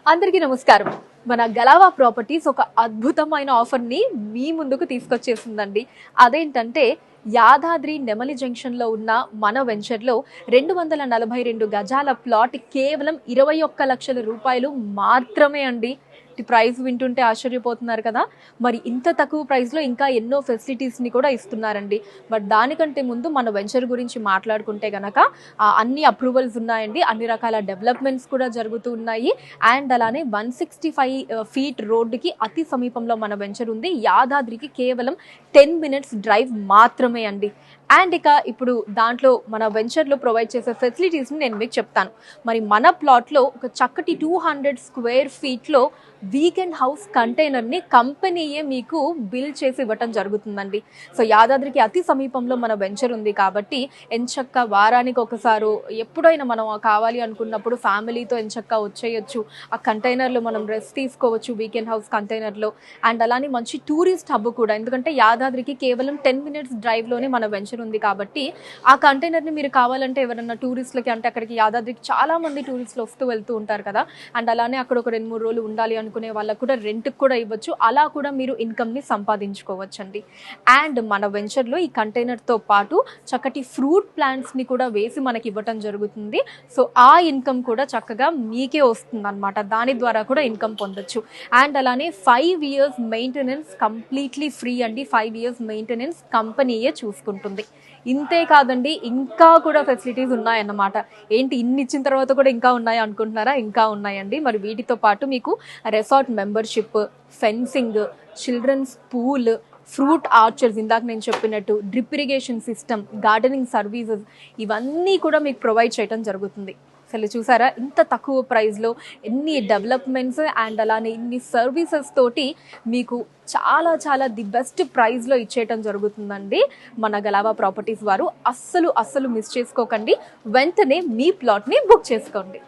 అందరికీ నమస్కారం. మన గలావా ప్రాపర్టీస్ ఒక అద్భుతమైన ఆఫర్‌ని మీ ముందుకు తీసుకొచ్చేసిందండి. అదేంటంటే యాదాద్రి నెమలి జంక్షన్‌లో ఉన్న మన వెంచర్‌లో 242 గజాల ప్లాట్ కేవలం 21,00,000 రూపాయలు మాత్రమే అండి. ఈ ప్రైస్ వింటుంటే ఆశ్చర్యపోతున్నారు కదా! మరి ఇంత తక్కువ ప్రైస్‌లో ఇంకా ఎన్నో ఫెసిలిటీస్‌ని కూడా ఇస్తున్నారండి. బట్ దానికంటే ముందు మన వెంచర్ గురించి మాట్లాడుకుంటే గనక అన్ని అప్రూవల్స్ ఉన్నాయండి. అన్ని రకాల డెవలప్‌మెంట్స్ కూడా జరుగుతూ ఉన్నాయి. అండ్ అలానే 165 ఫీట్ రోడ్డుకి అతి సమీపంలో మన వెంచర్ ఉంది. యాదాద్రికి కేవలం 10 మినిట్స్ డ్రైవ్ మాత్రమే అండి. అండ్ ఇప్పుడు దాంట్లో మన వెంచర్లో ప్రొవైడ్ చేసే ఫెసిలిటీస్ని నేను మీకు చెప్తాను. మరి మన ప్లాట్లో ఒక చక్కటి 200 స్క్వేర్ ఫీట్లో వీకెండ్ హౌస్ కంటైనర్ని కంపెనీయే మీకు బిల్ చేసి ఇవ్వటం జరుగుతుందండి. సో యాదాద్రికి అతి సమీపంలో మన వెంచర్ ఉంది కాబట్టి ఎంచక్క వారానికి ఒకసారి ఎప్పుడైనా మనం కావాలి అనుకున్నప్పుడు ఫ్యామిలీతో ఎంచక్క వచ్చేయచ్చు. ఆ కంటైనర్లో మనం రెస్ట్ తీసుకోవచ్చు వీకెండ్ హౌస్ కంటైనర్లో. అండ్ అలానే మంచి టూరిస్ట్ హబ్ కూడా, ఎందుకంటే యాదాద్రికి కేవలం 10 మినిట్స్ డ్రైవ్లోనే మన వెంచర్ ఉంది కాబట్టి ఆ కంటైనర్ని మీరు కావాలంటే ఎవరన్నా టూరిస్టులకి, అంటే అక్కడికి యాదాద్రికి చాలా మంది టూరిస్టులు వస్తూ వెళ్తూ ఉంటారు కదా, అండ్ అలానే అక్కడ ఒక 2-3 రోజులు ఉండాలి అనుకునే వాళ్ళకు కూడా రెంట్కి కూడా ఇవ్వచ్చు. అలా కూడా మీరు ఇన్కమ్ని సంపాదించుకోవచ్చండి. అండ్ మన వెంచర్లో ఈ కంటైనర్తో పాటు చక్కటి ఫ్రూట్ ప్లాంట్స్ని కూడా వేసి మనకి ఇవ్వటం జరుగుతుంది. సో ఆ ఇన్కమ్ కూడా చక్కగా మీకే వస్తుంది అనమాట. దాని ద్వారా కూడా ఇన్కమ్ పొందొచ్చు. అండ్ అలానే 5 ఇయర్స్ మెయింటెనెన్స్ కంప్లీట్లీ ఫ్రీ అండి. 5 ఇయర్స్ మెయింటెనెన్స్ కంపెనీయే చూసుకుంటుంది. ఇంతే కాదండి, ఇంకా కూడా ఫెసిలిటీస్ ఉన్నాయన్నమాట. ఏంటి ఇన్ని ఇచ్చిన తర్వాత కూడా ఇంకా ఉన్నాయి అనుకుంటున్నారా? ఇంకా ఉన్నాయండి. మరి వీటితో పాటు మీకు resort membership, fencing, children's pool, fruit orchards, ఇందాక నేను చెప్పినట్టు drip irrigation system, gardening services, ఇవన్నీ కూడా మీకు ప్రొవైడ్ చేయడం జరుగుతుంది. అసలు చూసారా ఇంత తక్కువ ప్రైస్లో ఎన్ని డెవలప్మెంట్స్ అండ్ అలానే ఇన్ని సర్వీసెస్ తోటి మీకు చాలా చాలా ది బెస్ట్ ప్రైస్లో ఇచ్చేయటం జరుగుతుందండి మన గలావా ప్రాపర్టీస్ వారు. అస్సలు మిస్ చేసుకోకండి. వెంటనే మీ ప్లాట్ని బుక్ చేసుకోండి.